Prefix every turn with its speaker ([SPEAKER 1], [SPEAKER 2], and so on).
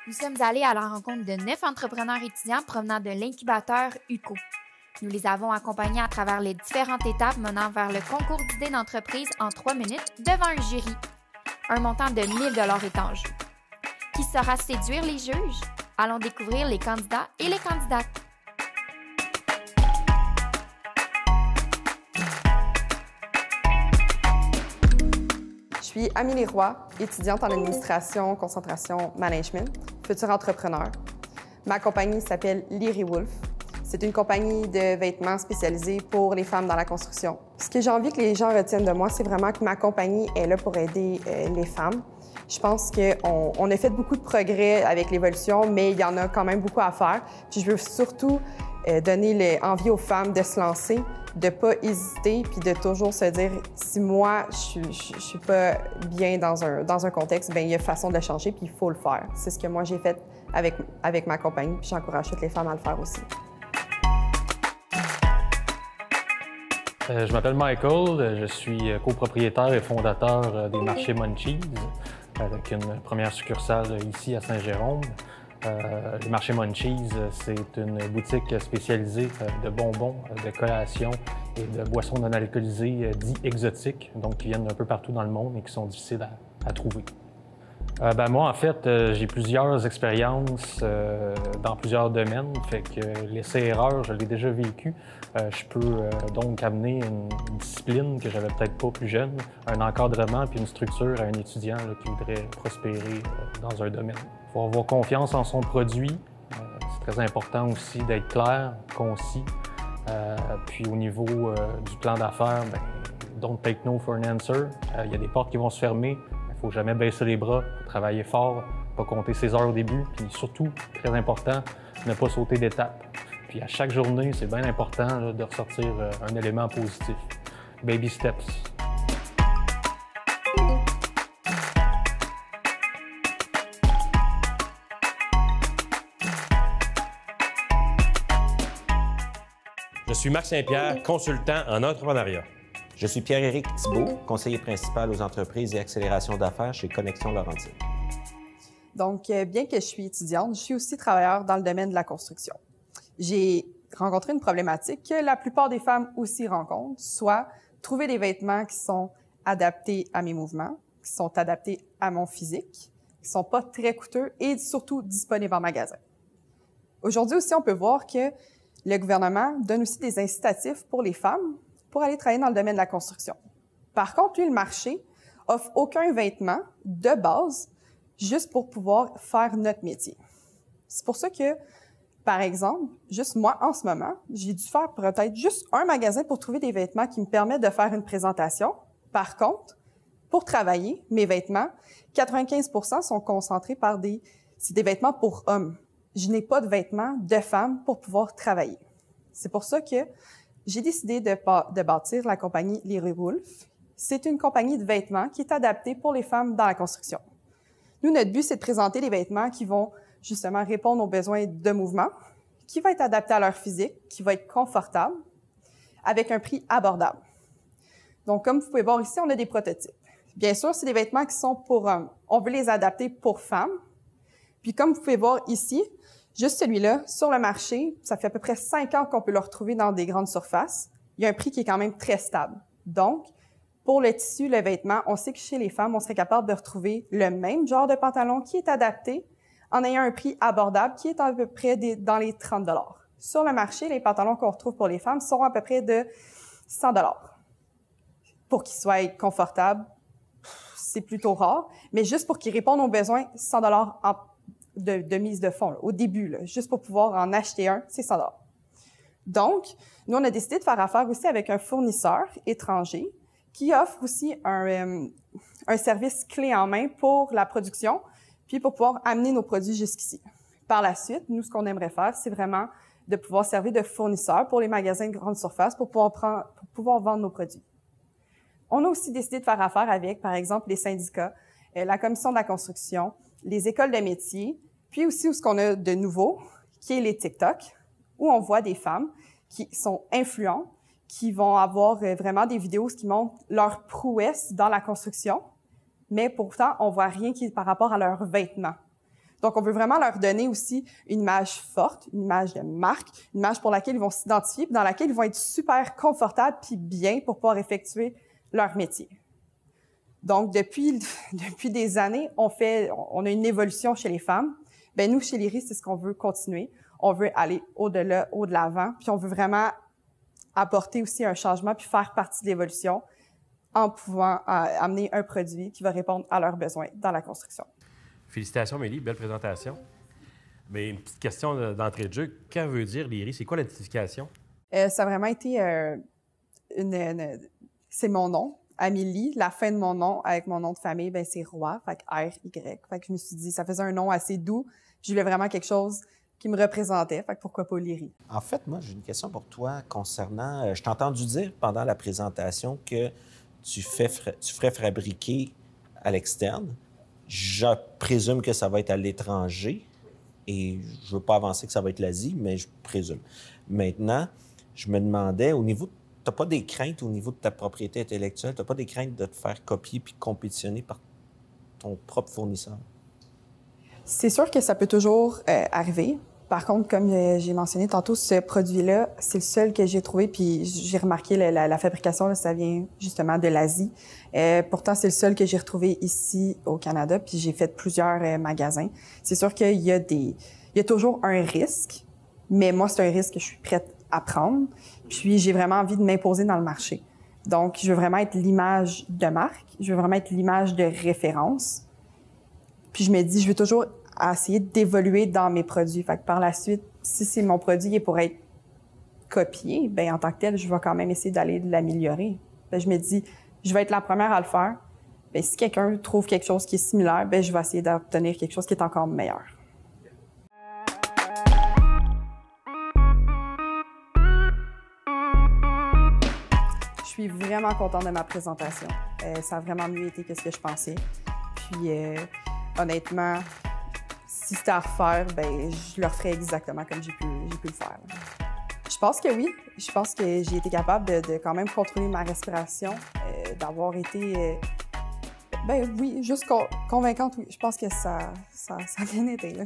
[SPEAKER 1] Nous sommes allés à la rencontre de 9 entrepreneurs étudiants provenant de l'incubateur UCO. Nous les avons accompagnés à travers les différentes étapes menant vers le concours d'idées d'entreprise en 3 minutes devant un jury. Un montant de 1 000 $ est en jeu. Qui saura séduire les juges? Allons découvrir les candidats et les candidates.
[SPEAKER 2] Je suis Amélie Roy, étudiante en administration, concentration, management, future entrepreneur. Ma compagnie s'appelle Leary Wolf. C'est une compagnie de vêtements spécialisée pour les femmes dans la construction. Ce que j'ai envie que les gens retiennent de moi, c'est vraiment que ma compagnie est là pour aider les femmes. Je pense qu'on a fait beaucoup de progrès avec l'évolution, mais il y en a quand même beaucoup à faire. Puis je veux surtout donner envie aux femmes de se lancer, de ne pas hésiter, puis de toujours se dire si moi, je suis pas bien dans un contexte, bien, il y a façon de le changer, puis il faut le faire. C'est ce que moi, j'ai fait avec ma compagnie, puis j'encourage toutes les femmes à le faire aussi.
[SPEAKER 3] Je m'appelle Michael, je suis copropriétaire et fondateur des marchés Munchies, avec une première succursale ici à Saint-Jérôme. Les marchés Munchies, c'est une boutique spécialisée de bonbons, de collations et de boissons non alcoolisées dits exotiques, donc qui viennent un peu partout dans le monde et qui sont difficiles à trouver. Moi, en fait, j'ai plusieurs expériences dans plusieurs domaines, fait que l'essai-erreur, je l'ai déjà vécu. Je peux donc amener une discipline que j'avais peut-être pas plus jeune, un encadrement puis une structure à un étudiant là, qui voudrait prospérer dans un domaine. Il faut avoir confiance en son produit. C'est très important aussi d'être clair, concis. Puis au niveau du plan d'affaires, don't take no for an answer. Il y a des portes qui vont se fermer. Il ne faut jamais baisser les bras, travailler fort, pas compter ses heures au début, puis surtout, très important, ne pas sauter d'étape. Puis à chaque journée, c'est bien important là, de ressortir un élément positif. Baby steps.
[SPEAKER 4] Je suis Marc Saint-Pierre, consultant en entrepreneuriat.
[SPEAKER 5] Je suis Pierre-Éric Thibault, conseiller principal aux entreprises et accélération d'affaires chez Connexion Laurentides.
[SPEAKER 2] Donc, bien que je suis étudiante, je suis aussi travailleur dans le domaine de la construction. J'ai rencontré une problématique que la plupart des femmes aussi rencontrent, soit trouver des vêtements qui sont adaptés à mes mouvements, qui sont adaptés à mon physique, qui sont pas très coûteux et surtout disponibles en magasin. Aujourd'hui aussi, on peut voir que le gouvernement donne aussi des incitatifs pour les femmes pour aller travailler dans le domaine de la construction. Par contre, lui, le marché offre aucun vêtement de base juste pour pouvoir faire notre métier. C'est pour ça que, par exemple, juste moi, en ce moment, j'ai dû faire peut-être juste un magasin pour trouver des vêtements qui me permettent de faire une présentation. Par contre, pour travailler, mes vêtements, 95% sont concentrés par c'est des vêtements pour hommes. Je n'ai pas de vêtements de femmes pour pouvoir travailler. C'est pour ça que j'ai décidé de bâtir la compagnie Leary Wolf. C'est une compagnie de vêtements qui est adaptée pour les femmes dans la construction. Nous, notre but, c'est de présenter des vêtements qui vont justement répondre aux besoins de mouvement, qui va être adapté à leur physique, qui va être confortable, avec un prix abordable. Donc, comme vous pouvez voir ici, on a des prototypes. Bien sûr, c'est des vêtements qui sont pour hommes. On veut les adapter pour femmes. Puis, comme vous pouvez voir ici, juste celui-là, sur le marché, ça fait à peu près 5 ans qu'on peut le retrouver dans des grandes surfaces. Il y a un prix qui est quand même très stable. Donc, pour le tissu, le vêtement, on sait que chez les femmes, on serait capable de retrouver le même genre de pantalon qui est adapté en ayant un prix abordable qui est à peu près dans les 30 $. Sur le marché, les pantalons qu'on retrouve pour les femmes sont à peu près de 100 $. Pour qu'ils soient confortables, c'est plutôt rare, mais juste pour qu'ils répondent aux besoins, 100 $ de mise de fonds, là, au début, là, juste pour pouvoir en acheter un, c'est 100 $. Donc, nous, on a décidé de faire affaire aussi avec un fournisseur étranger qui offre aussi un service clé en main pour la production, puis pour pouvoir amener nos produits jusqu'ici. Par la suite, nous, ce qu'on aimerait faire, c'est vraiment de pouvoir servir de fournisseur pour les magasins de grande surface pour pouvoir vendre nos produits. On a aussi décidé de faire affaire avec, par exemple, les syndicats, la commission de la construction, les écoles de métiers, puis aussi ce qu'on a de nouveau, qui est les TikTok, où on voit des femmes qui sont influentes, qui vont avoir vraiment des vidéos qui montrent leur prouesse dans la construction, mais pourtant, on voit rien qui est par rapport à leurs vêtements. Donc, on veut vraiment leur donner aussi une image forte, une image de marque, une image pour laquelle ils vont s'identifier, puis dans laquelle ils vont être super confortables puis bien pour pouvoir effectuer leur métier. Donc, depuis des années, on a une évolution chez les femmes. Ben nous, chez Lyri, c'est ce qu'on veut continuer. On veut aller au-delà, de l'avant, puis on veut vraiment apporter aussi un changement puis faire partie de l'évolution en pouvant amener un produit qui va répondre à leurs besoins dans la construction.
[SPEAKER 4] Félicitations, Mélie, belle présentation. Mais une petite question d'entrée de jeu. Que veut dire Lyri? C'est quoi l'identification?
[SPEAKER 2] Ça a vraiment été c'est mon nom, Amélie. La fin de mon nom avec mon nom de famille, ben c'est Roy, fait que R-Y. Fait que je me suis dit, ça faisait un nom assez doux. Je voulais vraiment quelque chose qui me représentait, fait que pourquoi pas Lyri?
[SPEAKER 5] En fait, moi, j'ai une question pour toi concernant... je t'ai entendu dire pendant la présentation que tu ferais fabriquer à l'externe. Je présume que ça va être à l'étranger et je veux pas avancer que ça va être l'Asie, mais je présume. Maintenant, je me demandais, au niveau... Tu n'as pas des craintes au niveau de ta propriété intellectuelle? Tu n'as pas des craintes de te faire copier puis compétitionner par ton propre fournisseur?
[SPEAKER 2] C'est sûr que ça peut toujours arriver. Par contre, comme j'ai mentionné tantôt, ce produit-là, c'est le seul que j'ai trouvé, puis j'ai remarqué la fabrication, là, ça vient justement de l'Asie. Pourtant, c'est le seul que j'ai retrouvé ici au Canada, puis j'ai fait plusieurs magasins. C'est sûr qu'il y a toujours un risque, mais moi, c'est un risque que je suis prête à prendre, puis j'ai vraiment envie de m'imposer dans le marché. Donc, je veux vraiment être l'image de marque, je veux vraiment être l'image de référence. Puis je me dis, je veux toujours essayer d'évoluer dans mes produits. Fait que par la suite, si c'est mon produit et pour être copié, ben en tant que tel, je vais quand même essayer d'aller l'améliorer. Ben, je me dis, je vais être la première à le faire. Ben si quelqu'un trouve quelque chose qui est similaire, ben je vais essayer d'obtenir quelque chose qui est encore meilleur. Je suis vraiment contente de ma présentation. Ça a vraiment mieux été que ce que je pensais. Puis honnêtement, si c'était à refaire, ben je le referais exactement comme j'ai pu le faire. Je pense que oui. Je pense que j'ai été capable de quand même contrôler ma respiration, d'avoir été, ben oui, juste convaincante. Oui, je pense que ça a bien été là.